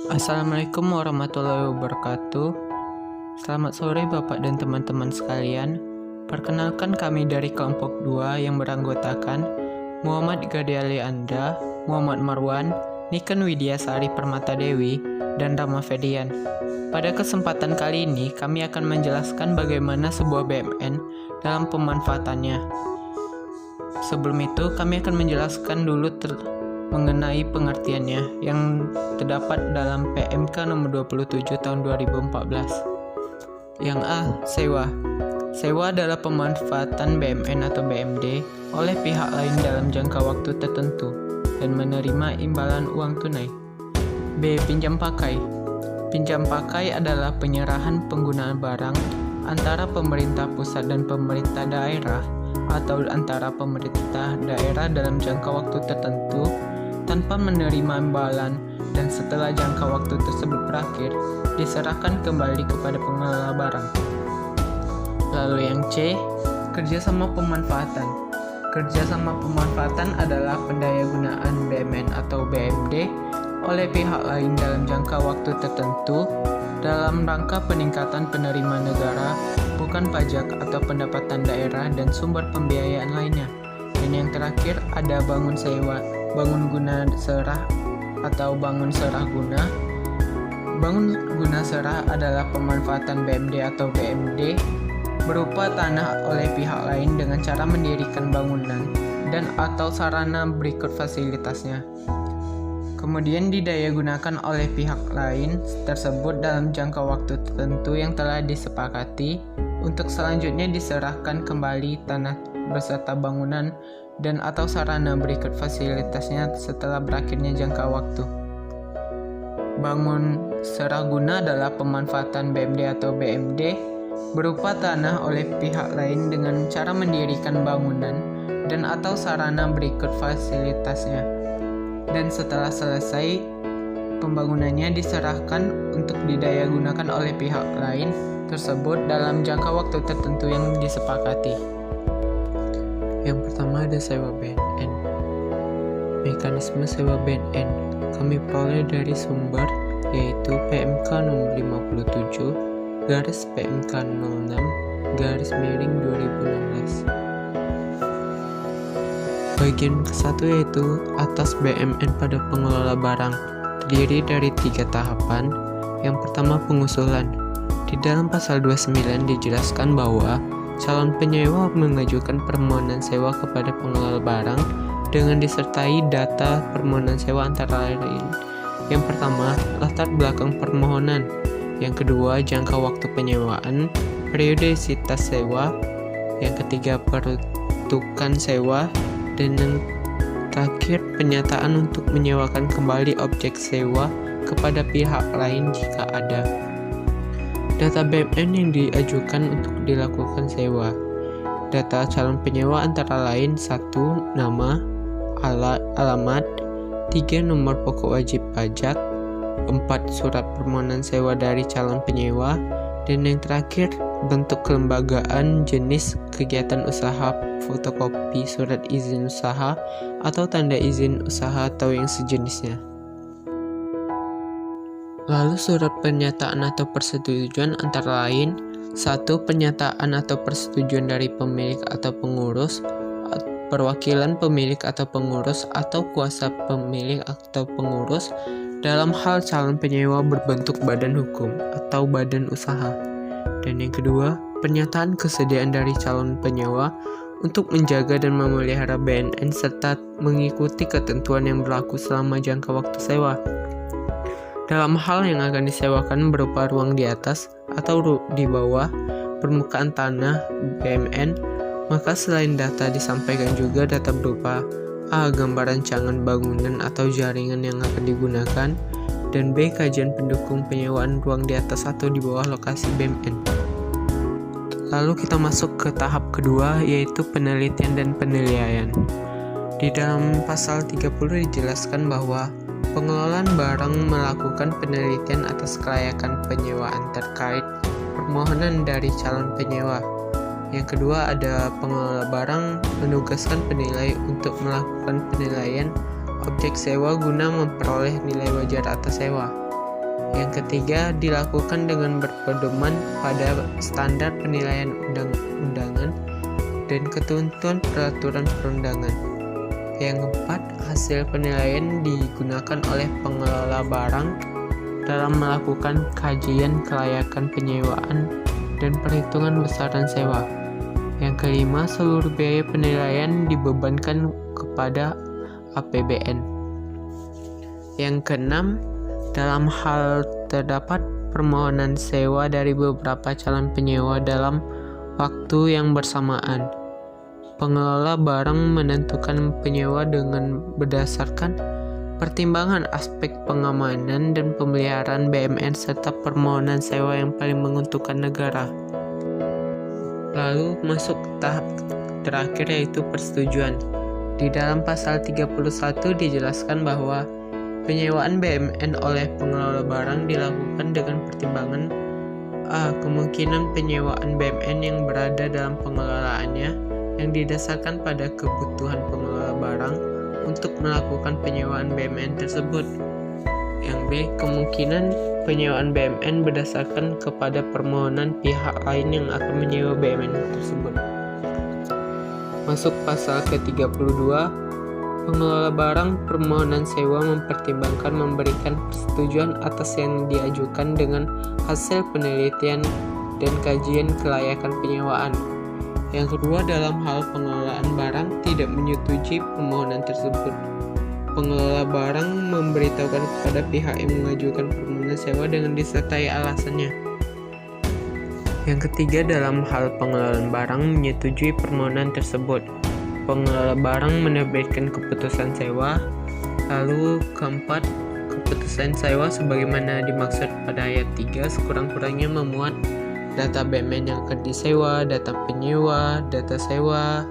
Assalamualaikum warahmatullahi wabarakatuh. Selamat sore Bapak dan teman-teman sekalian. Perkenalkan kami dari kelompok 2 yang beranggotakan Muhammad Gade Anda, Muhammad Marwan, Niken Widiasari Permata Dewi, dan Rama Fedian. Pada kesempatan kali ini kami akan menjelaskan bagaimana sebuah BMN dalam pemanfaatannya. Sebelum itu kami akan menjelaskan dulu mengenai pengertiannya yang terdapat dalam PMK nomor 27 tahun 2014. Yang A. Sewa. Sewa adalah pemanfaatan BMN atau BMD oleh pihak lain dalam jangka waktu tertentu dan menerima imbalan uang tunai. B. Pinjam pakai. Pinjam pakai adalah penyerahan penggunaan barang antara pemerintah pusat dan pemerintah daerah atau antara pemerintah daerah dalam jangka waktu tertentu tanpa menerima imbalan, dan setelah jangka waktu tersebut berakhir, diserahkan kembali kepada pengelola barang. Lalu yang C, kerjasama pemanfaatan. Kerjasama pemanfaatan adalah pendayagunaan BMN atau BMD oleh pihak lain dalam jangka waktu tertentu dalam rangka peningkatan penerimaan negara, bukan pajak atau pendapatan daerah dan sumber pembiayaan lainnya. Dan yang terakhir ada bangun sewa. Bangun guna serah atau bangun serah guna. Bangun guna serah adalah pemanfaatan BMD atau BMD berupa tanah oleh pihak lain dengan cara mendirikan bangunan dan atau sarana berikut fasilitasnya. Kemudian didayagunakan oleh pihak lain tersebut dalam jangka waktu tertentu yang telah disepakati untuk selanjutnya diserahkan kembali tanah beserta bangunan dan atau sarana berikut fasilitasnya setelah berakhirnya jangka waktu. Bangun seraguna adalah pemanfaatan BMD atau BMD berupa tanah oleh pihak lain dengan cara mendirikan bangunan dan atau sarana berikut fasilitasnya. Dan setelah selesai pembangunannya diserahkan untuk didayagunakan oleh pihak lain tersebut dalam jangka waktu tertentu yang disepakati. Yang pertama ada sewa BNN. Mekanisme sewa BNN kami peroleh dari sumber yaitu PMK nomor 57 garis PMK 06 garis miring 2016. Bagian ke-1 yaitu atas BMN pada pengelola barang, terdiri dari 3 tahapan. Yang pertama pengusulan. Di dalam pasal 29 dijelaskan bahwa calon penyewa mengajukan permohonan sewa kepada pengelola barang dengan disertai data permohonan sewa antara lain. Yang pertama, latar belakang permohonan. Yang kedua, jangka waktu penyewaan, periodisitas sewa. Yang ketiga, peruntukan sewa. Dan yang terakhir, penyataan untuk menyewakan kembali objek sewa kepada pihak lain jika ada. Data BMN yang diajukan untuk dilakukan sewa. Data calon penyewa antara lain 1. Nama, alamat, 3. Nomor pokok wajib pajak, 4. Surat permohonan sewa dari calon penyewa, dan yang terakhir bentuk kelembagaan, jenis kegiatan usaha, fotokopi surat izin usaha atau tanda izin usaha atau yang sejenisnya. Lalu surat pernyataan atau persetujuan antara lain 1. Pernyataan atau persetujuan dari pemilik atau pengurus, perwakilan pemilik atau pengurus, atau kuasa pemilik atau pengurus dalam hal calon penyewa berbentuk badan hukum atau badan usaha. Dan yang kedua, pernyataan kesediaan dari calon penyewa untuk menjaga dan memelihara BNN serta mengikuti ketentuan yang berlaku selama jangka waktu sewa. Dalam hal yang akan disewakan berupa ruang di atas atau di bawah permukaan tanah BMN, maka selain data disampaikan juga data berupa A. Gambar rancangan bangunan atau jaringan yang akan digunakan, dan B. Kajian pendukung penyewaan ruang di atas atau di bawah lokasi BMN. Lalu kita masuk ke tahap kedua yaitu penelitian dan penilaian. Di dalam pasal 30 dijelaskan bahwa pengelolaan barang melakukan penelitian atas kelayakan penyewaan terkait permohonan dari calon penyewa. Yang kedua ada pengelola barang menugaskan penilai untuk melakukan penilaian objek sewa guna memperoleh nilai wajar atas sewa. Yang ketiga, dilakukan dengan berpedoman pada standar penilaian undang-undangan dan ketentuan peraturan perundangan. Yang keempat, hasil penilaian digunakan oleh pengelola barang dalam melakukan kajian kelayakan penyewaan dan perhitungan besaran sewa. Yang kelima, seluruh biaya penilaian dibebankan kepada APBN. Yang keenam, dalam hal terdapat permohonan sewa dari beberapa calon penyewa dalam waktu yang bersamaan, pengelola barang menentukan penyewa dengan berdasarkan pertimbangan aspek pengamanan dan pemeliharaan BMN serta permohonan sewa yang paling menguntungkan negara. Lalu masuk ke tahap terakhir, yaitu persetujuan. Di dalam pasal 31 dijelaskan bahwa penyewaan BMN oleh pengelola barang dilakukan dengan pertimbangan A. Kemungkinan penyewaan BMN yang berada dalam pengelolaannya yang didasarkan pada kebutuhan pengelola barang untuk melakukan penyewaan BMN tersebut. Yang B. Kemungkinan penyewaan BMN berdasarkan kepada permohonan pihak lain yang akan menyewa BMN tersebut. Masuk pasal ke-32, pengelola barang permohonan sewa mempertimbangkan memberikan persetujuan atas yang diajukan dengan hasil penelitian dan kajian kelayakan penyewaan. Yang kedua, dalam hal pengelolaan barang tidak menyetujui permohonan tersebut, pengelola barang memberitahukan kepada pihak yang mengajukan permohonan sewa dengan disertai alasannya. Yang ketiga, dalam hal pengelolaan barang menyetujui permohonan tersebut, pengelola barang menerbitkan keputusan sewa. Lalu keempat, keputusan sewa sebagaimana dimaksud pada ayat 3 sekurang-kurangnya memuat data BMN yang akan disewa, data penyewa, data sewa.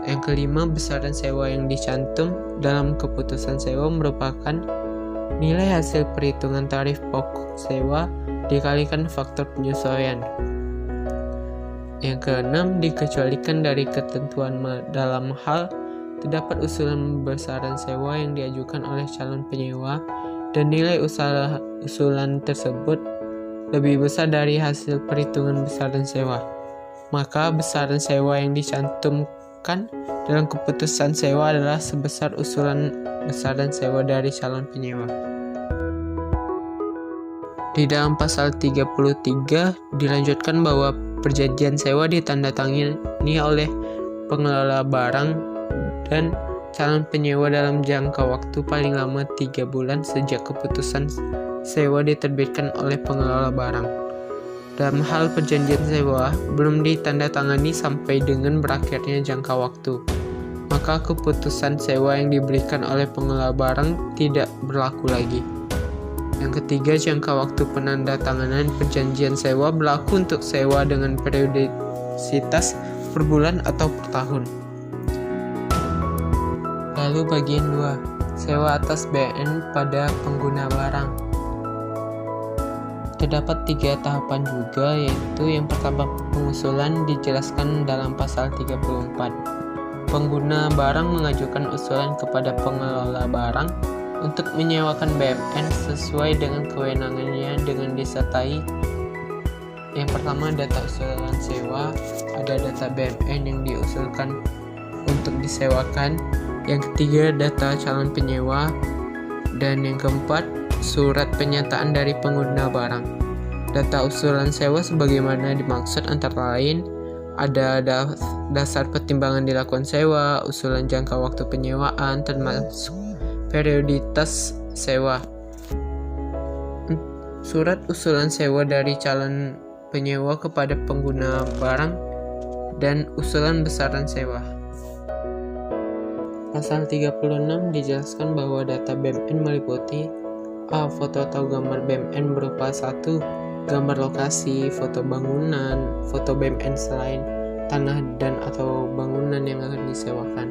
Yang kelima, besaran sewa yang dicantum dalam keputusan sewa merupakan nilai hasil perhitungan tarif pokok sewa dikalikan faktor penyesuaian. Yang keenam, dikecualikan dari ketentuan dalam hal terdapat usulan besaran sewa yang diajukan oleh calon penyewa dan nilai usulan tersebut lebih besar dari hasil perhitungan besaran sewa, maka besaran sewa yang dicantumkan dalam keputusan sewa adalah sebesar usulan besaran sewa dari calon penyewa. Di dalam pasal 33 dilanjutkan bahwa perjanjian sewa ditandatangani oleh pengelola barang dan calon penyewa dalam jangka waktu paling lama 3 bulan sejak keputusan sewa diterbitkan oleh pengelola barang. Dalam hal perjanjian sewa belum ditandatangani sampai dengan berakhirnya jangka waktu, maka keputusan sewa yang diberikan oleh pengelola barang tidak berlaku lagi. Yang ketiga, jangka waktu penandatanganan perjanjian sewa berlaku untuk sewa dengan periodisitas per bulan atau per tahun. Lalu bagian 2, sewa atas BMN pada pengguna barang. Terdapat 3 tahapan juga, yaitu yang pertama, pengusulan dijelaskan dalam pasal 34. Pengguna barang mengajukan usulan kepada pengelola barang untuk menyewakan BMN sesuai dengan kewenangannya dengan disertai yang pertama, data usulan sewa, ada data BMN yang diusulkan untuk disewakan. Yang ketiga, data calon penyewa. Dan yang keempat, surat pernyataan dari pengguna barang. Data usulan sewa sebagaimana dimaksud antara lain ada dasar pertimbangan dilakukan sewa, usulan jangka waktu penyewaan, termasuk perioditas sewa. Surat usulan sewa dari calon penyewa kepada pengguna barang dan usulan besaran sewa. Pasal 36 dijelaskan bahwa data BMN meliputi A. Foto atau gambar BMN berupa 1. Gambar lokasi, foto bangunan, foto BMN selain tanah dan atau bangunan yang akan disewakan.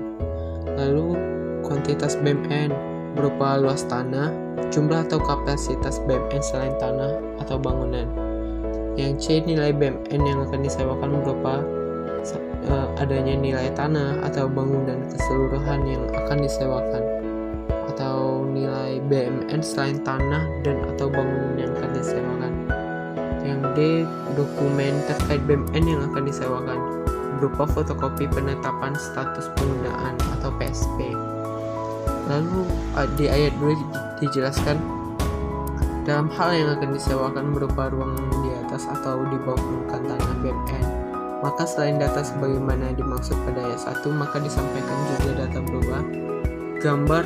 Lalu kuantitas BMN berupa luas tanah, jumlah atau kapasitas BMN selain tanah atau bangunan. Yang C, nilai BMN yang akan disewakan berupa adanya nilai tanah atau bangunan keseluruhan yang akan disewakan, atau nilai BMN selain tanah dan atau bangunan D. Dokumen terkait BMN yang akan disewakan berupa fotokopi penetapan status penggunaan atau PSP. Lalu di ayat 2 dijelaskan dalam hal yang akan disewakan berupa ruang di atas atau di bawah permukaan tanah BMN, maka selain data sebagaimana dimaksud pada ayat 1, maka disampaikan juga data berupa gambar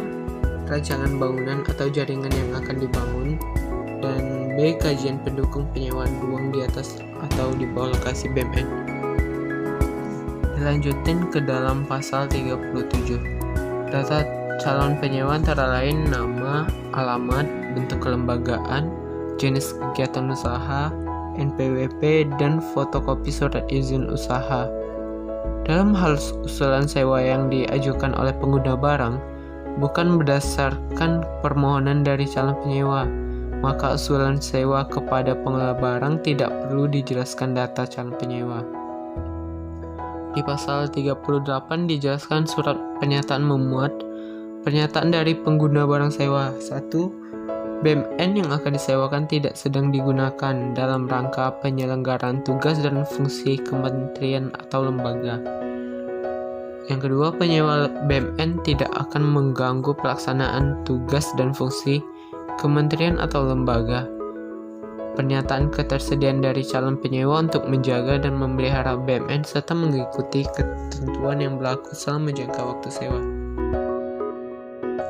rancangan bangunan atau jaringan yang akan dibangun, dan B. Kajian pendukung penyewaan ruang di atas atau di bawah lokasi BMN. Dilanjutin ke dalam pasal 37. Data calon penyewa antara lain nama, alamat, bentuk kelembagaan, jenis kegiatan usaha, NPWP, dan fotokopi surat izin usaha. Dalam hal usulan sewa yang diajukan oleh pengguna barang, bukan berdasarkan permohonan dari calon penyewa, maka usulan sewa kepada pengelola barang tidak perlu dijelaskan data calon penyewa. Di pasal 38 dijelaskan surat pernyataan memuat pernyataan dari pengguna barang sewa. 1. BMN yang akan disewakan tidak sedang digunakan dalam rangka penyelenggaraan tugas dan fungsi kementerian atau lembaga. Yang kedua, penyewa BMN tidak akan mengganggu pelaksanaan tugas dan fungsi kementerian atau lembaga. Pernyataan ketersediaan dari calon penyewa untuk menjaga dan memelihara BMN serta mengikuti ketentuan yang berlaku selama jangka waktu sewa.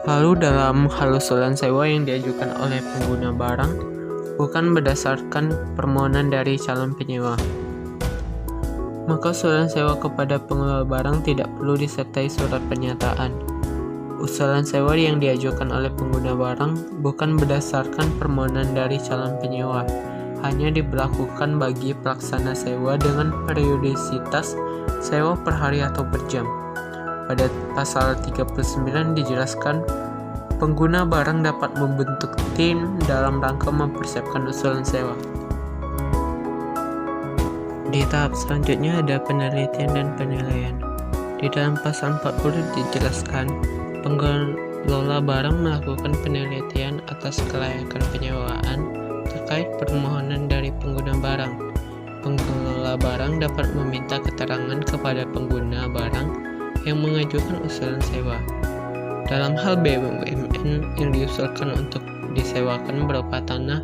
Lalu dalam hal usulan sewa yang diajukan oleh pengguna barang, bukan berdasarkan permohonan dari calon penyewa, maka usulan sewa kepada pengelola barang tidak perlu disertai surat pernyataan. Usulan sewa yang diajukan oleh pengguna barang bukan berdasarkan permohonan dari calon penyewa, hanya diberlakukan bagi pelaksana sewa dengan periodisitas sewa per hari atau per jam. Pada pasal 39 dijelaskan, pengguna barang dapat membentuk tim dalam rangka mempersiapkan usulan sewa. Di tahap selanjutnya ada penelitian dan penilaian. Di dalam pasal 40 dijelaskan, pengelola barang melakukan penelitian atas kelayakan penyewaan terkait permohonan dari pengguna barang. Pengelola barang dapat meminta keterangan kepada pengguna barang yang mengajukan usulan sewa. Dalam hal BUMN yang diusulkan untuk disewakan berupa tanah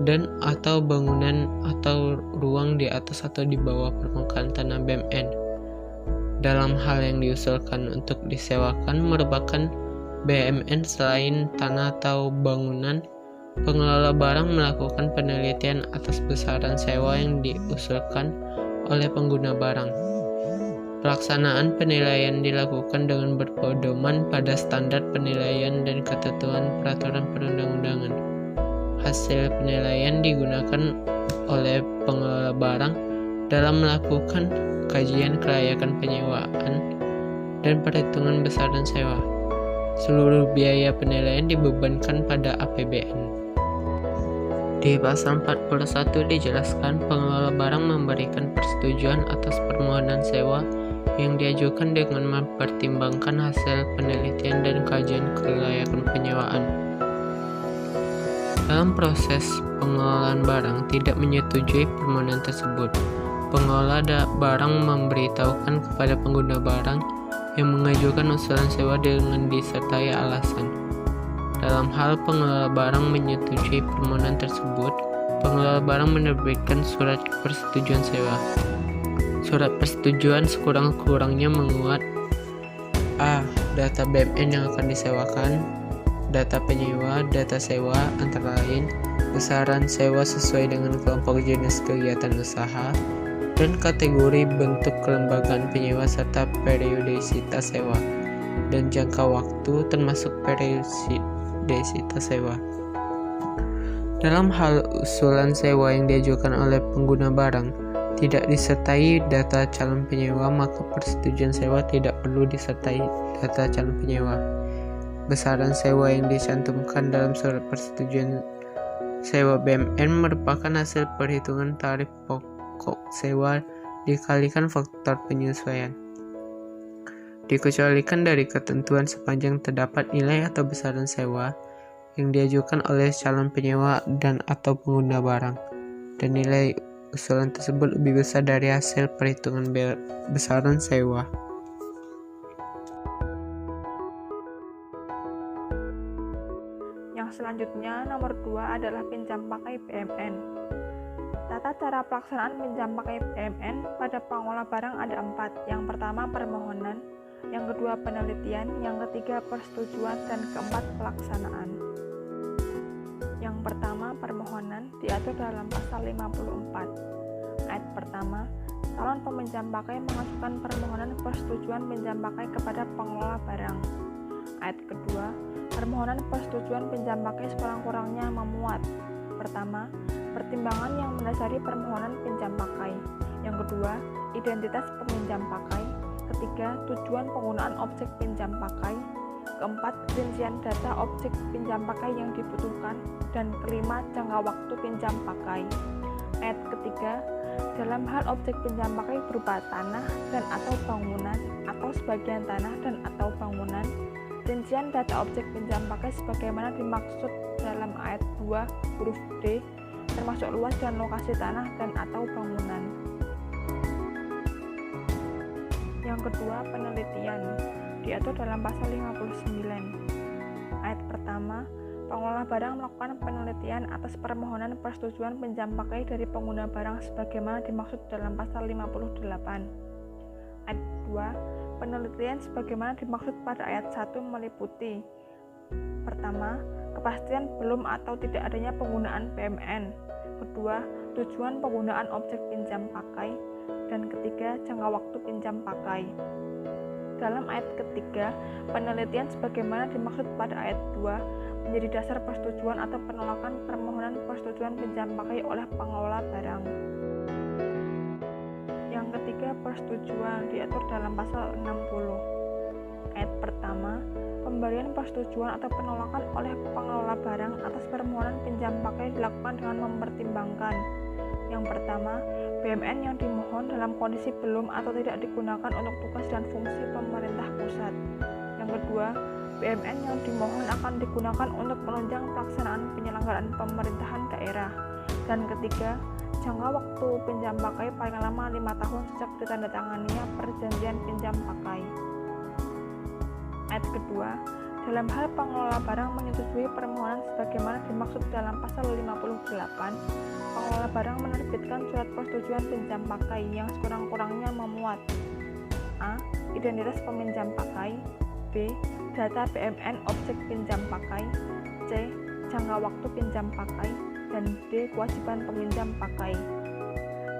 dan atau bangunan atau ruang di atas atau di bawah permukaan tanah BUMN. Dalam hal yang diusulkan untuk disewakan merupakan BUMN selain tanah atau bangunan, pengelola barang melakukan penelitian atas besaran sewa yang diusulkan oleh pengguna barang. Pelaksanaan penilaian dilakukan dengan berpedoman pada standar penilaian dan ketentuan peraturan perundang-undangan. Hasil penilaian digunakan oleh pengelola barang dalam melakukan kajian kelayakan penyewaan dan perhitungan besaran sewa. Seluruh biaya penilaian dibebankan pada APBN. Di pasal 41 dijelaskan pengelola barang memberikan persetujuan atas permohonan sewa yang diajukan dengan mempertimbangkan hasil penelitian dan kajian kelayakan penyewaan. Dalam proses pengelolaan barang tidak menyetujui permohonan tersebut, pengelola barang memberitahukan kepada pengguna barang yang mengajukan usulan sewa dengan disertai alasan. Dalam hal pengelola barang menyetujui permohonan tersebut, pengelola barang menerbitkan surat persetujuan sewa. Surat persetujuan sekurang-kurangnya menguat A. Data BMN yang akan disewakan, data penyewa, data sewa, antara lain besaran sewa sesuai dengan kelompok jenis kegiatan usaha, dan kategori bentuk kelembagaan penyewa serta periodisitas sewa, dan jangka waktu termasuk periodisitas sewa. Dalam hal usulan sewa yang diajukan oleh pengguna barang tidak disertai data calon penyewa, maka persetujuan sewa tidak perlu disertai data calon penyewa. Besaran sewa yang dicantumkan dalam surat persetujuan sewa BMN merupakan hasil perhitungan tarif pokok sewa dikalikan faktor penyesuaian. Dikecualikan dari ketentuan sepanjang terdapat nilai atau besaran sewa yang diajukan oleh calon penyewa dan atau pengguna barang. dan nilai usulan tersebut lebih besar dari hasil perhitungan besaran sewa. Yang selanjutnya, nomor 2 adalah pinjam pakai PMN. Tata cara pelaksanaan pinjam pakai PMN pada pengelola barang ada 4. Yang pertama, permohonan. Yang kedua, penelitian. Yang ketiga, persetujuan. Dan keempat, pelaksanaan. Yang pertama, permohonan diatur dalam pasal 54. Ayat pertama, calon peminjam pakai mengajukan permohonan persetujuan pinjam pakai kepada pengelola barang. Ayat kedua, permohonan persetujuan pinjam pakai sekurang-kurangnya memuat: pertama, pertimbangan yang mendasari permohonan pinjam pakai. Yang kedua, identitas peminjam pakai. Ketiga, tujuan penggunaan objek pinjam pakai. Keempat, rincian data objek pinjam pakai yang dibutuhkan. Dan kelima, jangka waktu pinjam pakai. Ayat ketiga, dalam hal objek pinjam pakai berupa tanah dan atau bangunan atau sebagian tanah dan atau bangunan, rincian data objek pinjam pakai sebagaimana dimaksud dalam ayat 2 huruf D, termasuk luas dan lokasi tanah dan atau bangunan. Yang kedua, penelitian diatur dalam pasal 59. Ayat pertama, pengelola barang melakukan penelitian atas permohonan persetujuan pinjam pakai dari pengguna barang sebagaimana dimaksud dalam pasal 58. Ayat 2, penelitian sebagaimana dimaksud pada ayat 1 meliputi: pertama, kepastian belum atau tidak adanya penggunaan PMN. Kedua, tujuan penggunaan objek pinjam pakai. Dan ketiga, jangka waktu pinjam pakai. Dalam ayat ketiga, penelitian sebagaimana dimaksud pada ayat 2 menjadi dasar persetujuan atau penolakan permohonan persetujuan pinjam pakai oleh pengelola barang. Yang ketiga, persetujuan diatur dalam pasal 60. Ayat pertama, pemberian persetujuan atau penolakan oleh pengelola barang atas permohonan pinjam pakai dilakukan dengan mempertimbangkan: yang pertama, BMN yang dimohon dalam kondisi belum atau tidak digunakan untuk tugas dan fungsi pemerintah pusat. Yang kedua, BMN yang dimohon akan digunakan untuk menunjang pelaksanaan penyelenggaraan pemerintahan daerah. Dan ketiga, jangka waktu pinjam pakai paling lama 5 tahun sejak ditandatanganinya perjanjian pinjam pakai. Ayat kedua, dalam hal pengelola barang menyetujui permohonan sebagaimana dimaksud dalam pasal 58, pengelola barang menerbitkan surat persetujuan pinjam pakai yang sekurang-kurangnya memuat: A. Identitas peminjam pakai. B. Data BMN objek pinjam pakai. C. Jangka waktu pinjam pakai. Dan D. Kewajiban peminjam pakai.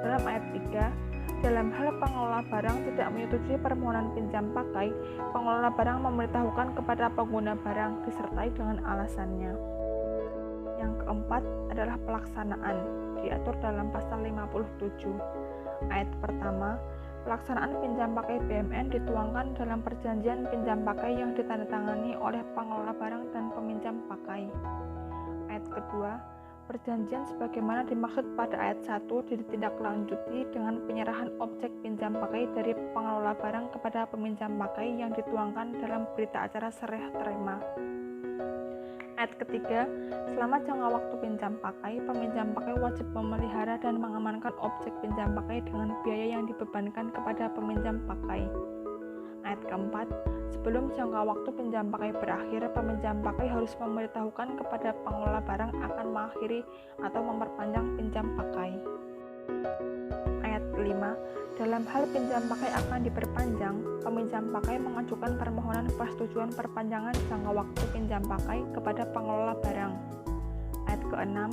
Dalam ayat 3, dalam hal pengelola barang tidak menyetujui permohonan pinjam pakai, pengelola barang memberitahukan kepada pengguna barang disertai dengan alasannya. Yang keempat adalah pelaksanaan, diatur dalam pasal 57. Ayat pertama, pelaksanaan pinjam pakai BMN dituangkan dalam perjanjian pinjam pakai yang ditandatangani oleh pengelola barang dan peminjam pakai. Ayat kedua, perjanjian sebagaimana dimaksud pada ayat 1 ditindaklanjuti dengan penyerahan objek pinjam pakai dari pengelola barang kepada peminjam pakai yang dituangkan dalam berita acara serah terima. Ayat ketiga, selama jangka waktu pinjam pakai, peminjam pakai wajib memelihara dan mengamankan objek pinjam pakai dengan biaya yang dibebankan kepada peminjam pakai. Ayat keempat, sebelum jangka waktu pinjam pakai berakhir, peminjam pakai harus memberitahukan kepada pengelola barang akan mengakhiri atau memperpanjang pinjam pakai. Ayat kelima, dalam hal pinjam pakai akan diperpanjang, peminjam pakai mengajukan permohonan persetujuan perpanjangan jangka waktu pinjam pakai kepada pengelola barang. Ayat keenam,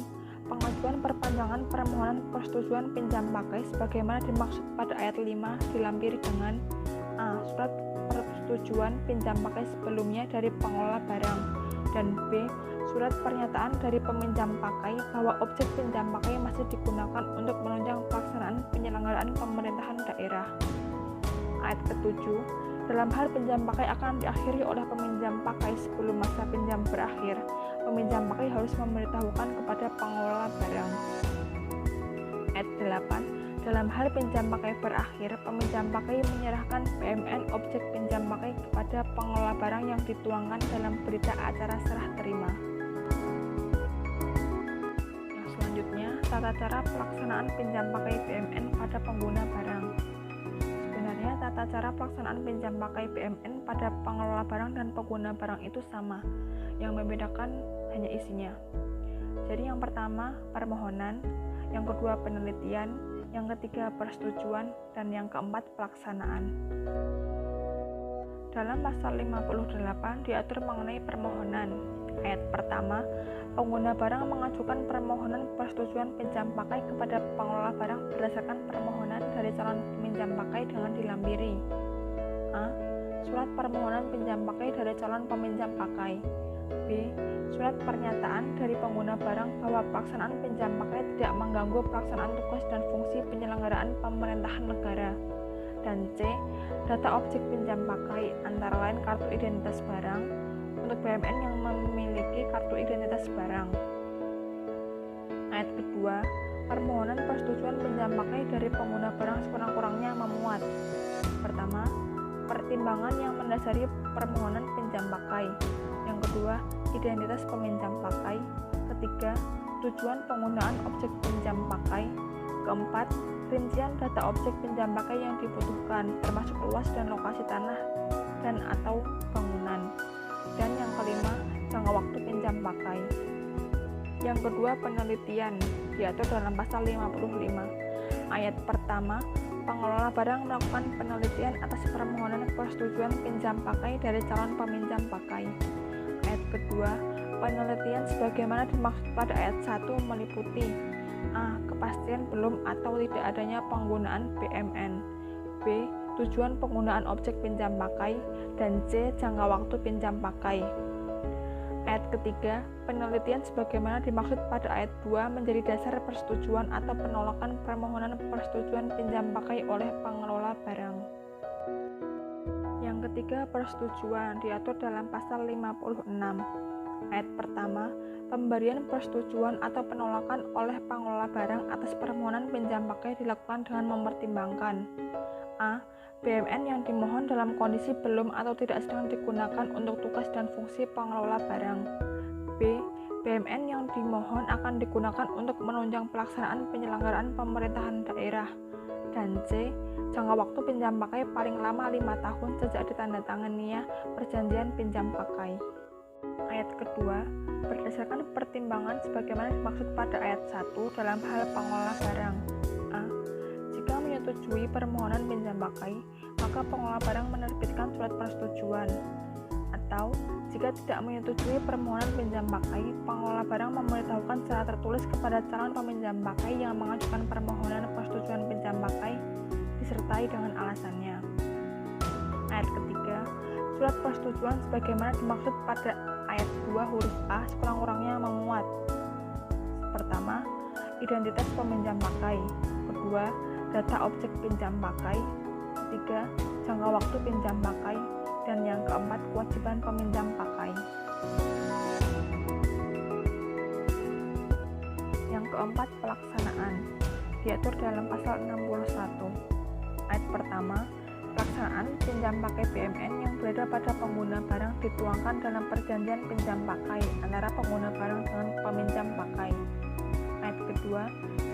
pengajuan perpanjangan permohonan persetujuan pinjam pakai sebagaimana dimaksud pada ayat 5 dilampiri dengan: A. Surat persetujuan pinjam pakai sebelumnya dari pengelola barang. Dan B. Surat pernyataan dari peminjam pakai bahwa objek pinjam pakai masih digunakan untuk menunjang pelaksanaan penyelenggaraan pemerintahan daerah. Ayat ketujuh, dalam hal pinjam pakai akan diakhiri oleh peminjam pakai sebelum masa pinjam berakhir, peminjam pakai harus memberitahukan kepada pengelola barang. Ayat 8, dalam hal pinjam pakai berakhir, peminjam pakai menyerahkan BMN objek pinjam pakai kepada pengelola barang yang dituangkan dalam berita acara serah terima. Yang selanjutnya tata cara pelaksanaan pinjam pakai BMN pada pengguna barang. Sebenarnya tata cara pelaksanaan pinjam pakai BMN pada pengelola barang dan pengguna barang itu sama, yang membedakan hanya isinya. Jadi yang pertama permohonan, yang kedua penelitian, yang ketiga persetujuan, dan yang keempat pelaksanaan. Dalam pasal 58 diatur mengenai permohonan. Ayat pertama, pengguna barang mengajukan permohonan persetujuan pinjam pakai kepada pengelola barang berdasarkan permohonan dari calon peminjam pakai dengan dilampiri A. Surat permohonan pinjam pakai dari calon peminjam pakai. B. Surat pernyataan dari pengguna barang bahwa pelaksanaan pinjam pakai tidak mengganggu pelaksanaan tugas dan fungsi penyelenggaraan pemerintahan negara. Dan C. Data objek pinjam pakai antara lain kartu identitas barang untuk BMN yang memiliki kartu identitas barang. Ayat kedua, permohonan persetujuan pinjam pakai dari pengguna barang sekurang-kurangnya memuat: pertama, pertimbangan yang mendasari permohonan pinjam pakai; yang kedua, identitas peminjam pakai; ketiga, tujuan penggunaan objek pinjam pakai; keempat, rincian data objek pinjam pakai yang dibutuhkan termasuk luas dan lokasi tanah dan atau bangunan; dan yang kelima, jangka waktu pinjam pakai. Yang kedua, penelitian diatur dalam pasal 55. Ayat pertama, pengelola barang melakukan penelitian atas permohonan persetujuan pinjam pakai dari calon peminjam pakai. Ayat kedua, penelitian sebagaimana dimaksud pada ayat 1 meliputi A. Kepastian belum atau tidak adanya penggunaan BMN. B. Tujuan penggunaan objek pinjam pakai. Dan C. Jangka waktu pinjam pakai. Ayat ketiga, penelitian sebagaimana dimaksud pada ayat 2 menjadi dasar persetujuan atau penolakan permohonan persetujuan pinjam pakai oleh pengelola barang. Yang ketiga, persetujuan diatur dalam pasal 56. Ayat pertama, pemberian persetujuan atau penolakan oleh pengelola barang atas permohonan pinjam pakai dilakukan dengan mempertimbangkan A. BMN yang dimohon dalam kondisi belum atau tidak sedang digunakan untuk tugas dan fungsi pengelola barang. B. BMN yang dimohon akan digunakan untuk menunjang pelaksanaan penyelenggaraan pemerintahan daerah. Dan C. Jangka waktu pinjam pakai paling lama 5 tahun sejak ditandatanganinya perjanjian pinjam pakai. Ayat kedua, berdasarkan pertimbangan sebagaimana dimaksud pada ayat 1 dalam hal pengelola barang. A. Jika menyetujui permohonan pinjam pakai, maka pengelola barang menerbitkan surat persetujuan. Atau, jika tidak menyetujui permohonan pinjam pakai, pengelola barang memberitahukan secara tertulis kepada calon peminjam pakai yang mengajukan permohonan persetujuan pinjam pakai, disertai dengan alasannya. Ayat ketiga, surat persetujuan sebagaimana dimaksud pada ayat 2 huruf A sekurang-kurangnya memuat: pertama, identitas peminjam pakai; kedua, data objek pinjam pakai; ketiga, jangka waktu pinjam pakai; dan yang keempat, kewajiban peminjam pakai. Yang keempat, pelaksanaan diatur dalam pasal 61. Ayat pertama, pelaksanaan pinjam pakai BMN yang berada pada pengguna barang dituangkan dalam perjanjian pinjam pakai antara pengguna barang dengan peminjam pakai. Ayat kedua,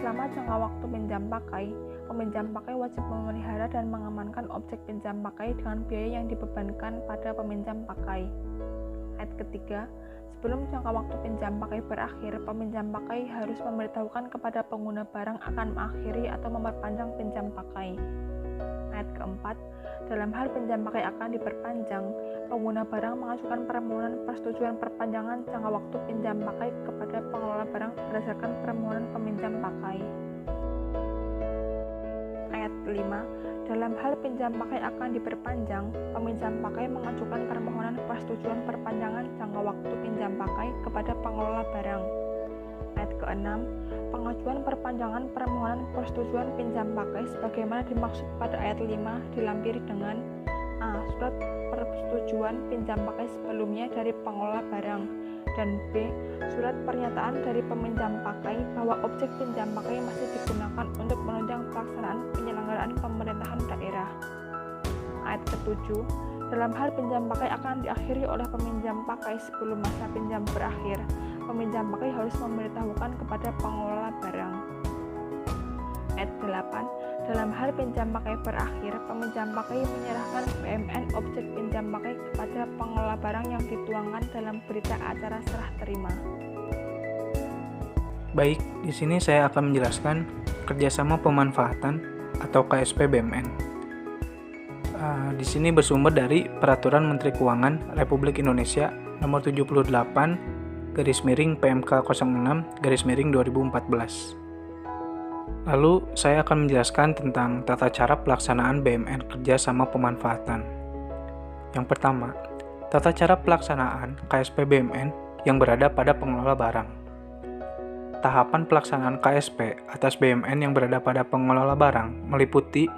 selama jangka waktu pinjam pakai wajib memelihara dan mengamankan objek pinjam pakai dengan biaya yang dibebankan pada peminjam pakai. Ayat ketiga, sebelum jangka waktu pinjam pakai berakhir, peminjam pakai harus memberitahukan kepada pengguna barang akan mengakhiri atau memperpanjang pinjam pakai. Ayat keempat, dalam hal pinjam pakai akan diperpanjang, pengguna barang mengajukan permohonan persetujuan perpanjangan jangka waktu pinjam pakai kepada pengelola barang berdasarkan permohonan peminjam pakai. Ayat 5, dalam hal pinjam pakai akan diperpanjang, peminjam pakai mengajukan permohonan persetujuan perpanjangan jangka waktu pinjam pakai kepada pengelola barang. Ayat ke-6, pengajuan perpanjangan permohonan persetujuan pinjam pakai sebagaimana dimaksud pada ayat 5 dilampiri dengan A. Surat persetujuan pinjam pakai sebelumnya dari pengelola barang, dan B. Surat pernyataan dari peminjam pakai bahwa objek pinjam pakai masih digunakan untuk menunjang pelaksanaan penyelenggaraan pemerintahan daerah. Ayat ke-7, dalam hal pinjam pakai akan diakhiri oleh peminjam pakai sebelum masa pinjam berakhir, peminjam pakai harus memberitahukan kepada pengelola barang. dalam hal pinjam pakai berakhir, peminjam pakai menyerahkan BMN objek pinjam pakai kepada pengelola barang yang dituangkan dalam berita acara serah terima. Baik, di sini saya akan menjelaskan kerjasama pemanfaatan atau KSP BMN. Di sini bersumber dari Peraturan Menteri Keuangan Republik Indonesia Nomor 78 PMK 06 2014. Lalu saya akan menjelaskan tentang tata cara pelaksanaan BMN kerjasama pemanfaatan. Yang pertama, tata cara pelaksanaan KSP BMN yang berada pada pengelola barang. Tahapan pelaksanaan KSP atas BMN yang berada pada pengelola barang meliputi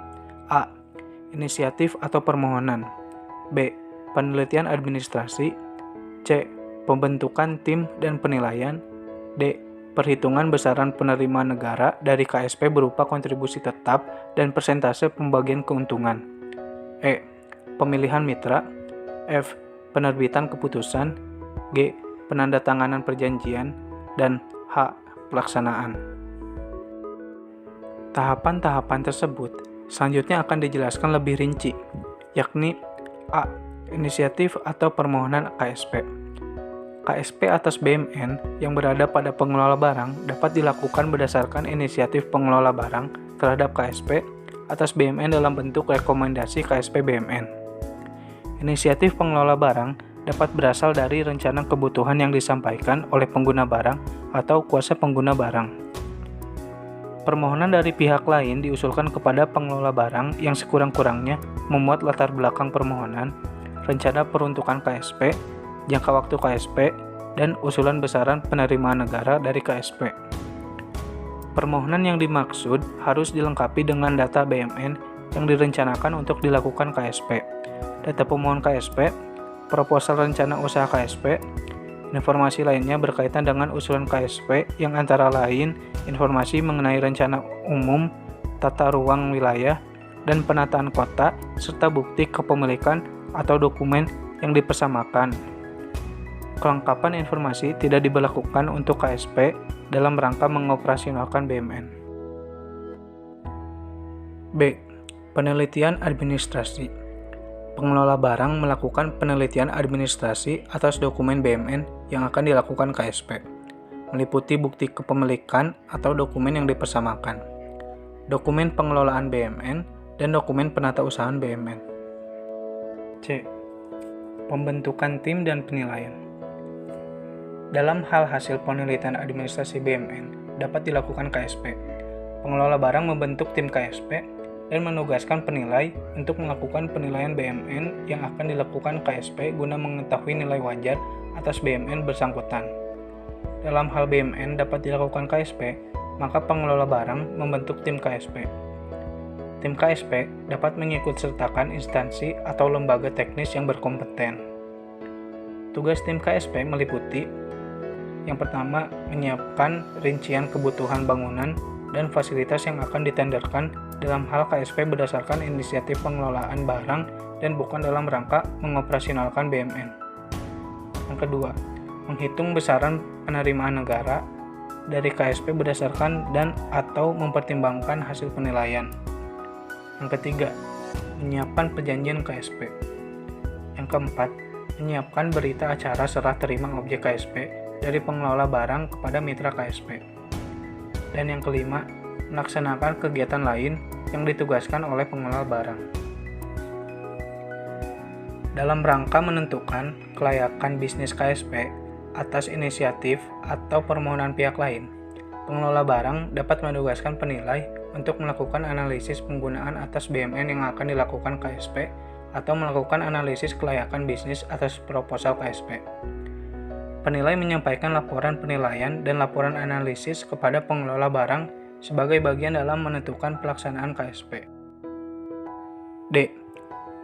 A. Inisiatif atau permohonan, B. Penelitian administrasi, C. Pembentukan tim dan penilaian, D. Perhitungan besaran penerimaan negara dari KSP berupa kontribusi tetap dan persentase pembagian keuntungan, E. Pemilihan mitra, F. Penerbitan keputusan, G. Penandatanganan perjanjian, dan H. Pelaksanaan. Tahapan-tahapan tersebut selanjutnya akan dijelaskan lebih rinci, yakni A. Inisiatif atau permohonan KSP. KSP atas BMN yang berada pada pengelola barang dapat dilakukan berdasarkan inisiatif pengelola barang terhadap KSP atas BMN dalam bentuk rekomendasi KSP BMN. Inisiatif pengelola barang dapat berasal dari rencana kebutuhan yang disampaikan oleh pengguna barang atau kuasa pengguna barang. Permohonan dari pihak lain diusulkan kepada pengelola barang yang sekurang-kurangnya memuat latar belakang permohonan, rencana peruntukan KSP, jangka waktu KSP, dan usulan besaran penerimaan negara dari KSP. Permohonan yang dimaksud harus dilengkapi dengan data BMN yang direncanakan untuk dilakukan KSP, data pemohon KSP, proposal rencana usaha KSP, informasi lainnya berkaitan dengan usulan KSP yang antara lain informasi mengenai rencana umum, tata ruang wilayah, dan penataan kota, serta bukti kepemilikan atau dokumen yang dipersamakan. Kelengkapan informasi tidak diberlakukan untuk KSP dalam rangka mengoperasionalkan BMN. B. Penelitian administrasi. Pengelola barang melakukan penelitian administrasi atas dokumen BMN yang akan dilakukan KSP, meliputi bukti kepemilikan atau dokumen yang dipersamakan, dokumen pengelolaan BMN, dan dokumen penatausahaan BMN. C. Pembentukan tim dan penilaian. Dalam hal hasil penelitian administrasi BMN dapat dilakukan KSP, pengelola barang membentuk tim KSP dan menugaskan penilai untuk melakukan penilaian BMN yang akan dilakukan KSP guna mengetahui nilai wajar atas BMN bersangkutan. Dalam hal BMN dapat dilakukan KSP, maka pengelola barang membentuk tim KSP. Tim KSP dapat mengikutsertakan instansi atau lembaga teknis yang berkompeten. Tugas tim KSP meliputi: yang pertama, menyiapkan rincian kebutuhan bangunan dan fasilitas yang akan ditenderkan dalam hal KSP berdasarkan inisiatif pengelolaan barang dan bukan dalam rangka mengoperasionalkan BMN. Yang kedua, menghitung besaran penerimaan negara dari KSP berdasarkan dan atau mempertimbangkan hasil penilaian. Yang ketiga, menyiapkan perjanjian KSP. Yang keempat, menyiapkan berita acara serah terima objek KSP dari pengelola barang kepada mitra KSP. Dan yang kelima, melaksanakan kegiatan lain yang ditugaskan oleh pengelola barang. Dalam rangka menentukan kelayakan bisnis KSP atas inisiatif atau permohonan pihak lain, pengelola barang dapat menugaskan penilai untuk melakukan analisis penggunaan atas BMN yang akan dilakukan KSP atau melakukan analisis kelayakan bisnis atas proposal KSP. Penilai menyampaikan laporan penilaian dan laporan analisis kepada pengelola barang sebagai bagian dalam menentukan pelaksanaan KSP. D.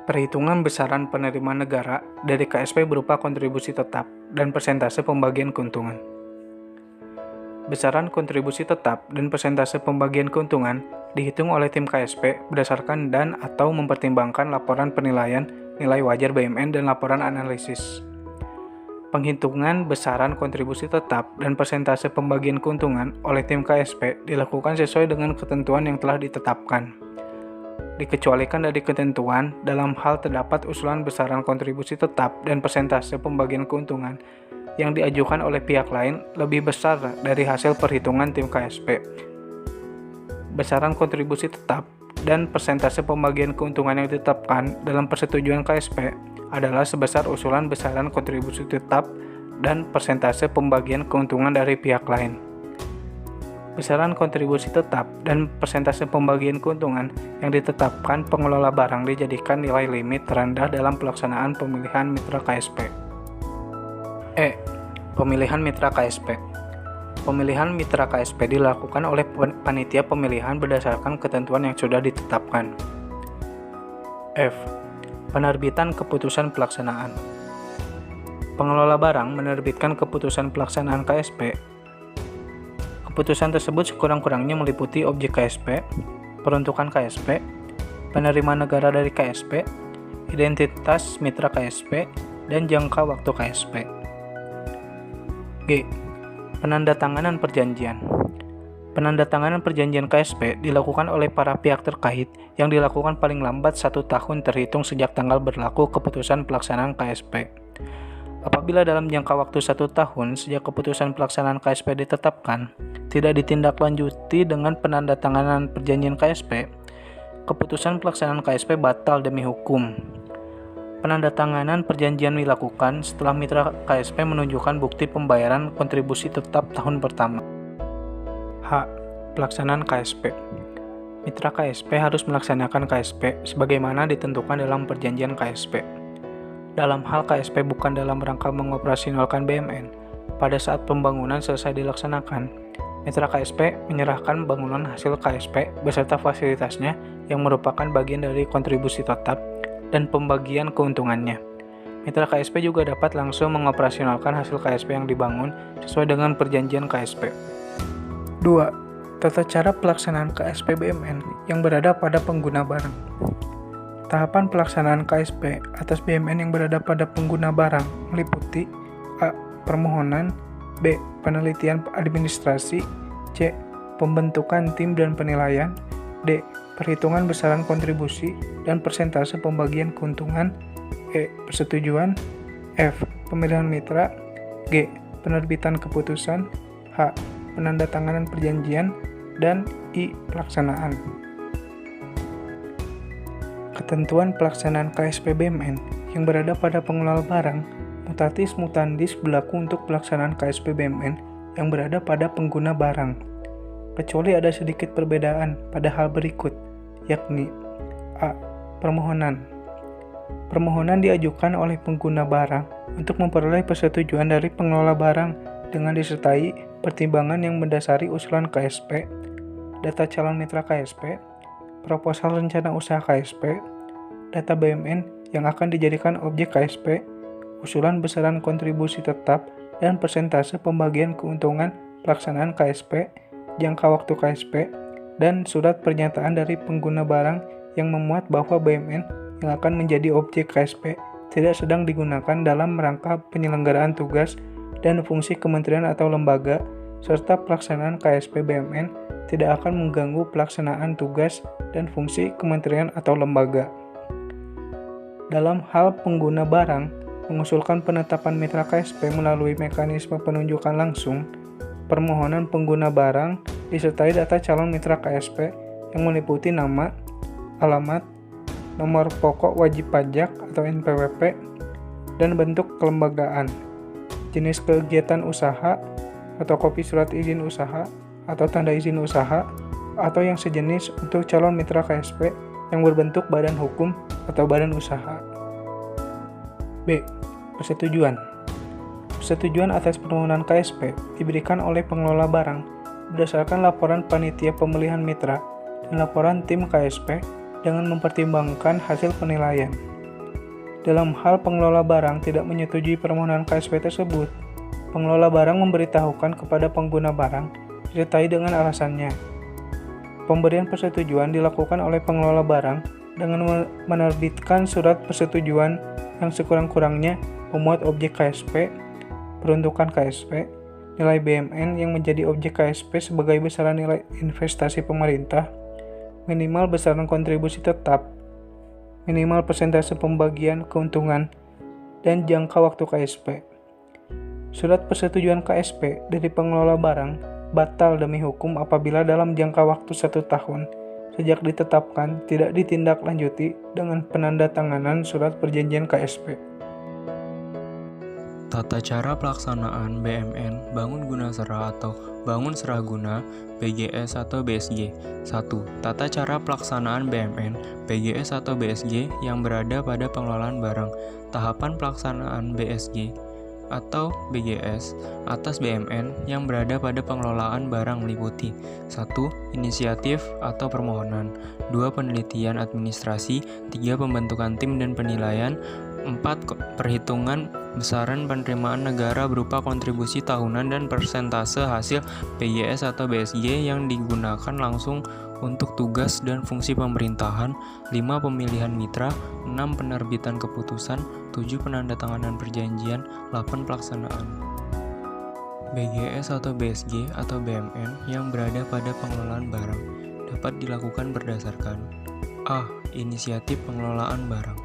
Perhitungan besaran penerimaan negara dari KSP berupa kontribusi tetap dan persentase pembagian keuntungan. Besaran kontribusi tetap dan persentase pembagian keuntungan dihitung oleh tim KSP berdasarkan dan atau mempertimbangkan laporan penilaian nilai wajar BMN dan laporan analisis. Penghitungan besaran kontribusi tetap dan persentase pembagian keuntungan oleh tim KSP dilakukan sesuai dengan ketentuan yang telah ditetapkan. Dikecualikan dari ketentuan, dalam hal terdapat usulan besaran kontribusi tetap dan persentase pembagian keuntungan yang diajukan oleh pihak lain lebih besar dari hasil perhitungan tim KSP. Besaran kontribusi tetap dan persentase pembagian keuntungan yang ditetapkan dalam persetujuan KSP adalah sebesar usulan besaran kontribusi tetap dan persentase pembagian keuntungan dari pihak lain. Besaran kontribusi tetap dan persentase pembagian keuntungan yang ditetapkan pengelola barang dijadikan nilai limit terendah dalam pelaksanaan pemilihan mitra KSP. Pemilihan mitra KSP. Pemilihan mitra KSP dilakukan oleh panitia pemilihan berdasarkan ketentuan yang sudah ditetapkan. Penerbitan keputusan pelaksanaan. Pengelola barang menerbitkan keputusan pelaksanaan KSP. Keputusan tersebut sekurang-kurangnya meliputi objek KSP, peruntukan KSP, penerima negara dari KSP, identitas mitra KSP, dan jangka waktu KSP. Penandatanganan perjanjian. Penandatanganan perjanjian KSP dilakukan oleh para pihak terkait yang dilakukan paling lambat 1 tahun terhitung sejak tanggal berlaku keputusan pelaksanaan KSP. Apabila dalam jangka waktu 1 tahun sejak keputusan pelaksanaan KSP ditetapkan, tidak ditindaklanjuti dengan penandatanganan perjanjian KSP, keputusan pelaksanaan KSP batal demi hukum. Penandatanganan perjanjian dilakukan setelah mitra KSP menunjukkan bukti pembayaran kontribusi tetap tahun pertama. Pelaksanaan KSP. Mitra KSP harus melaksanakan KSP sebagaimana ditentukan dalam perjanjian KSP. Dalam hal KSP bukan dalam rangka mengoperasionalkan BMN, pada saat pembangunan selesai dilaksanakan, mitra KSP menyerahkan bangunan hasil KSP beserta fasilitasnya yang merupakan bagian dari kontribusi tetap dan pembagian keuntungannya. Mitra KSP juga dapat langsung mengoperasionalkan hasil KSP yang dibangun sesuai dengan perjanjian KSP. 2. Tata cara pelaksanaan KSP BMN yang berada pada pengguna barang. Tahapan pelaksanaan KSP atas BMN yang berada pada pengguna barang meliputi A. Permohonan, B. Penelitian administrasi, C. Pembentukan tim dan penilaian, D. Perhitungan besaran kontribusi dan persentase pembagian keuntungan, E. Persetujuan, F. Pemilihan mitra, G. Penerbitan keputusan, H. Penandatanganan perjanjian, dan I. Pelaksanaan. Ketentuan pelaksanaan KSP BMN yang berada pada pengelola barang mutatis mutandis berlaku untuk pelaksanaan KSP BMN yang berada pada pengguna barang, kecuali ada sedikit perbedaan pada hal berikut, yakni A. Permohonan. Permohonan diajukan oleh pengguna barang untuk memperoleh persetujuan dari pengelola barang dengan disertai pertimbangan yang mendasari usulan KSP, data calon mitra KSP, proposal rencana usaha KSP, data BMN yang akan dijadikan objek KSP, usulan besaran kontribusi tetap dan persentase pembagian keuntungan pelaksanaan KSP, jangka waktu KSP, dan surat pernyataan dari pengguna barang yang memuat bahwa BMN yang akan menjadi objek KSP tidak sedang digunakan dalam rangka penyelenggaraan tugas dan fungsi kementerian atau lembaga, serta pelaksanaan KSP BMN tidak akan mengganggu pelaksanaan tugas dan fungsi kementerian atau lembaga. Dalam hal pengguna barang mengusulkan penetapan mitra KSP melalui mekanisme penunjukan langsung, permohonan pengguna barang disertai data calon mitra KSP yang meliputi nama, alamat, nomor pokok wajib pajak atau NPWP, dan bentuk kelembagaan, jenis kegiatan usaha, fotokopi surat izin usaha atau tanda izin usaha, atau yang sejenis untuk calon mitra KSP yang berbentuk badan hukum atau badan usaha. B. Persetujuan. Persetujuan atas permohonan KSP diberikan oleh pengelola barang berdasarkan laporan panitia pemilihan mitra dan laporan tim KSP dengan mempertimbangkan hasil penilaian. Dalam hal pengelola barang tidak menyetujui permohonan KSP tersebut, pengelola barang memberitahukan kepada pengguna barang disertai dengan alasannya. Pemberian persetujuan dilakukan oleh pengelola barang dengan menerbitkan surat persetujuan yang sekurang-kurangnya memuat objek KSP, Peruntukan KSP, nilai BMN yang menjadi objek KSP sebagai besaran nilai investasi pemerintah, minimal besaran kontribusi tetap, minimal persentase pembagian keuntungan, dan jangka waktu KSP. Surat persetujuan KSP dari pengelola barang batal demi hukum apabila dalam jangka waktu 1 tahun sejak ditetapkan tidak ditindaklanjuti dengan penandatanganan surat perjanjian KSP. Tata cara pelaksanaan BMN Bangun Guna Serah atau Bangun Serah Guna BGS atau BSG. 1. Tata cara pelaksanaan BMN BGS atau BSG yang berada pada pengelolaan barang. Tahapan pelaksanaan BSG atau BGS atas BMN yang berada pada pengelolaan barang meliputi 1. Inisiatif atau permohonan, 2. Penelitian administrasi, 3. Pembentukan tim dan penilaian, 4. Perhitungan besaran penerimaan negara berupa kontribusi tahunan dan persentase hasil BGS atau BSG yang digunakan langsung untuk tugas dan fungsi pemerintahan, 5. Pemilihan mitra, 6. Penerbitan keputusan, 7. Penandatanganan perjanjian, 8. Pelaksanaan. BGS atau BSG atau BMN yang berada pada pengelolaan barang dapat dilakukan berdasarkan A. Inisiatif pengelolaan barang.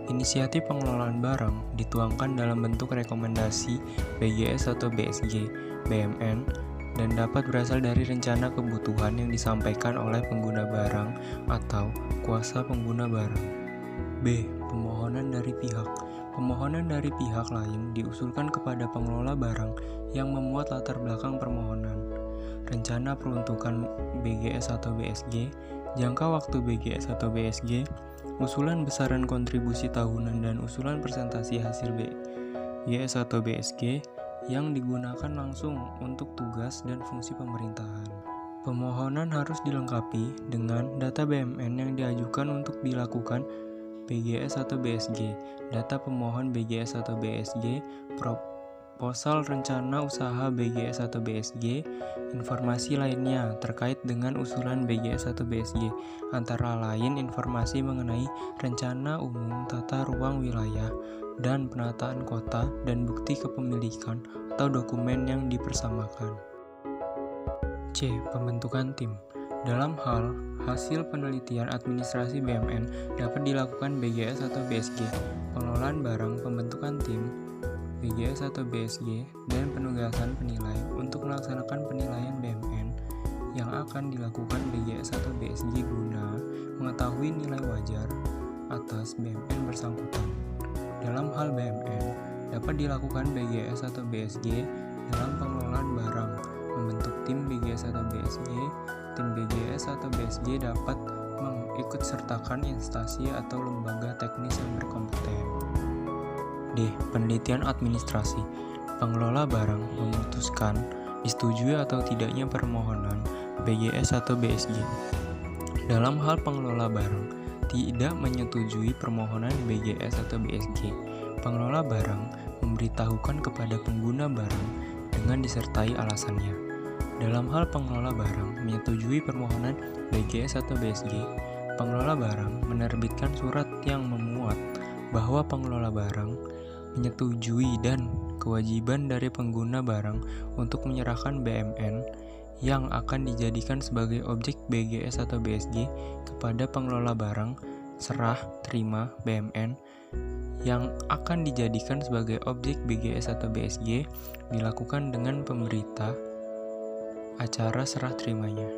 Inisiatif pengelolaan barang dituangkan dalam bentuk rekomendasi BGS atau BSG, BMN, dan dapat berasal dari rencana kebutuhan yang disampaikan oleh pengguna barang atau kuasa pengguna barang. B. Pemohonan dari pihak. Pemohonan dari pihak lain diusulkan kepada pengelola barang yang memuat latar belakang permohonan, rencana peruntukan BGS atau BSG, jangka waktu BGS atau BSG, usulan besaran kontribusi tahunan dan usulan presentasi hasil BGS atau BSG yang digunakan langsung untuk tugas dan fungsi pemerintahan. Pemohonan harus dilengkapi dengan data BMN yang diajukan untuk dilakukan BGS atau BSG, data pemohon BGS atau BSG, proposal rencana usaha BGS atau BSG, informasi lainnya terkait dengan usulan BGS atau BSG, antara lain informasi mengenai rencana umum tata ruang wilayah dan penataan kota dan bukti kepemilikan atau dokumen yang dipersamakan. C. Pembentukan tim. Dalam hal hasil penelitian administrasi BMN dapat dilakukan BGS atau BSG, pengelolaan barang, pembentukan tim, BGS atau BSG, dan penugasan penilai untuk melaksanakan penilaian BMN yang akan dilakukan BGS atau BSG guna mengetahui nilai wajar atas BMN bersangkutan. Dalam hal BMN, dapat dilakukan BGS atau BSG dalam pengelolaan barang, membentuk tim BGS atau BSG. Tim BGS atau BSG dapat mengikutsertakan instansi atau lembaga teknis yang berkompeten. D. Penelitian administrasi. Pengelola barang memutuskan disetujui atau tidaknya permohonan BGS atau BSG. Dalam hal pengelola barang tidak menyetujui permohonan BGS atau BSG, pengelola barang memberitahukan kepada pengguna barang dengan disertai alasannya. Dalam hal pengelola barang menyetujui permohonan BGS atau BSG, pengelola barang menerbitkan surat yang memuat bahwa pengelola barang menyetujui dan kewajiban dari pengguna barang untuk menyerahkan BMN yang akan dijadikan sebagai objek BGS atau BSG kepada pengelola barang serah terima BMN yang akan dijadikan sebagai objek BGS atau BSG dilakukan dengan pemberita acara serah terimanya.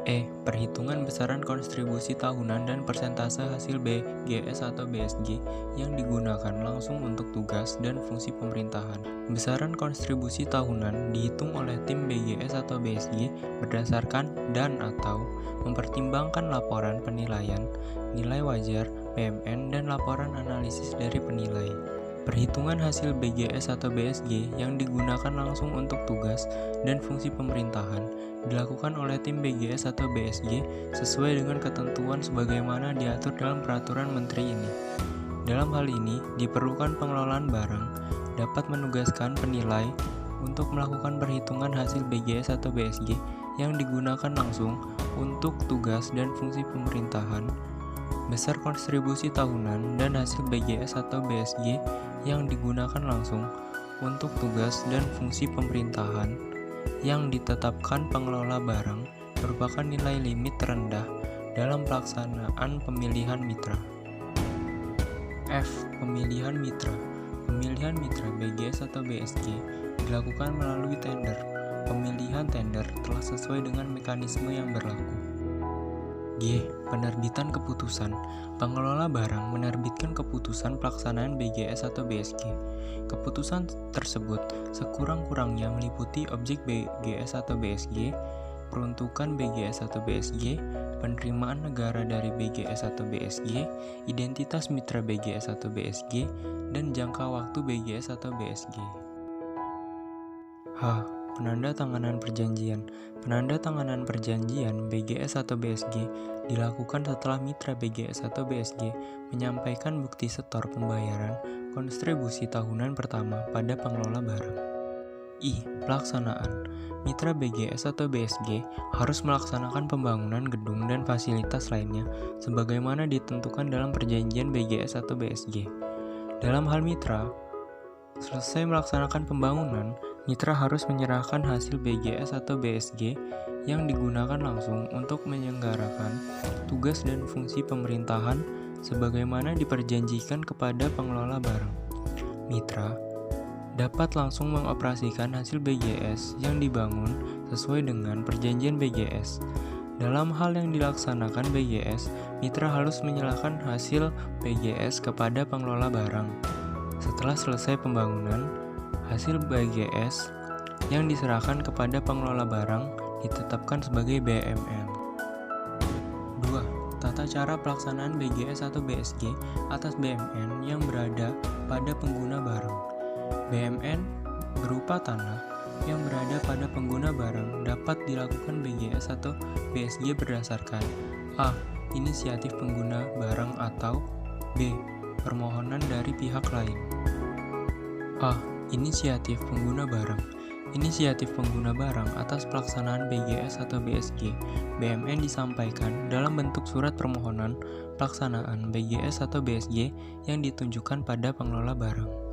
E. Perhitungan besaran kontribusi tahunan dan persentase hasil BGS atau BSG yang digunakan langsung untuk tugas dan fungsi pemerintahan. Besaran kontribusi tahunan dihitung oleh tim BGS atau BSG berdasarkan dan atau mempertimbangkan laporan penilaian, nilai wajar, BMN, dan laporan analisis dari penilai. Perhitungan hasil BGS atau BSG yang digunakan langsung untuk tugas dan fungsi pemerintahan dilakukan oleh tim BGS atau BSG sesuai dengan ketentuan sebagaimana diatur dalam peraturan menteri ini. Dalam hal ini, diperlukan pengelolaan barang dapat menugaskan penilai untuk melakukan perhitungan hasil BGS atau BSG yang digunakan langsung untuk tugas dan fungsi pemerintahan, besar kontribusi tahunan dan hasil BGS atau BSG yang digunakan langsung untuk tugas dan fungsi pemerintahan yang ditetapkan pengelola barang merupakan nilai limit terendah dalam pelaksanaan pemilihan mitra. F. Pemilihan mitra. Pemilihan mitra BGS atau BSG dilakukan melalui tender. Pemilihan tender telah sesuai dengan mekanisme yang berlaku. G. Penerbitan keputusan. Pengelola barang menerbitkan keputusan pelaksanaan BGS atau BSG. Keputusan tersebut sekurang-kurangnya meliputi objek BGS atau BSG, peruntukan BGS atau BSG, penerimaan negara dari BGS atau BSG, identitas mitra BGS atau BSG, dan jangka waktu BGS atau BSG. H. Penandatanganan perjanjian. Penandatanganan perjanjian BGS atau BSG dilakukan setelah mitra BGS atau BSG menyampaikan bukti setor pembayaran kontribusi tahunan pertama pada pengelola barang. I. Pelaksanaan. Mitra BGS atau BSG harus melaksanakan pembangunan gedung dan fasilitas lainnya sebagaimana ditentukan dalam perjanjian BGS atau BSG. Dalam hal mitra, selesai melaksanakan pembangunan, mitra harus menyerahkan hasil BGS atau BSG yang digunakan langsung untuk menyelenggarakan tugas dan fungsi pemerintahan sebagaimana diperjanjikan kepada pengelola barang. Mitra dapat langsung mengoperasikan hasil BGS yang dibangun sesuai dengan perjanjian BGS. Dalam hal yang dilaksanakan BGS, mitra harus menyerahkan hasil BGS kepada pengelola barang. Setelah selesai pembangunan, hasil BGS yang diserahkan kepada pengelola barang ditetapkan sebagai BMN. 2. Tata cara pelaksanaan BGS atau BSG atas BMN yang berada pada pengguna barang. BMN berupa tanah yang berada pada pengguna barang dapat dilakukan BGS atau BSG berdasarkan A. Inisiatif pengguna barang atau B. Permohonan dari pihak lain. A. Inisiatif pengguna barang. Inisiatif pengguna barang atas pelaksanaan BGS atau BSG BMN disampaikan dalam bentuk surat permohonan pelaksanaan BGS atau BSG yang ditunjukkan pada pengelola barang.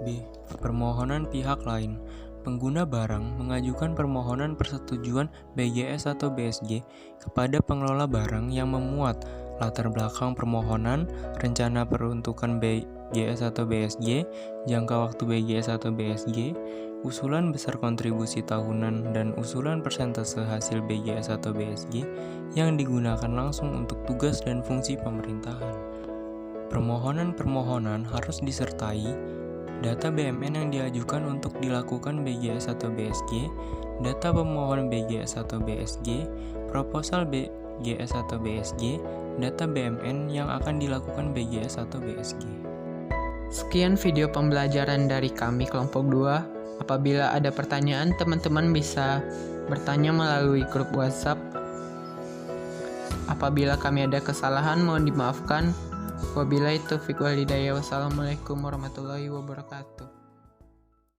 B. Permohonan pihak lain. Pengguna barang mengajukan permohonan persetujuan BGS atau BSG kepada pengelola barang yang memuat latar belakang permohonan, rencana peruntukan BGS atau BSG, jangka waktu BGS atau BSG, usulan besar kontribusi tahunan, dan usulan persentase hasil BGS atau BSG yang digunakan langsung untuk tugas dan fungsi pemerintahan. Permohonan-permohonan harus disertai data BMN yang diajukan untuk dilakukan BGS atau BSG, data pemohon BGS atau BSG, proposal BGS atau BSG, data BMN yang akan dilakukan BGS atau BSG. Sekian video pembelajaran dari kami kelompok 2. Apabila ada pertanyaan, teman-teman bisa bertanya melalui grup WhatsApp. Apabila kami ada kesalahan, mohon dimaafkan. Wabillahi taufiq wal hidayah. Wassalamualaikum warahmatullahi wabarakatuh.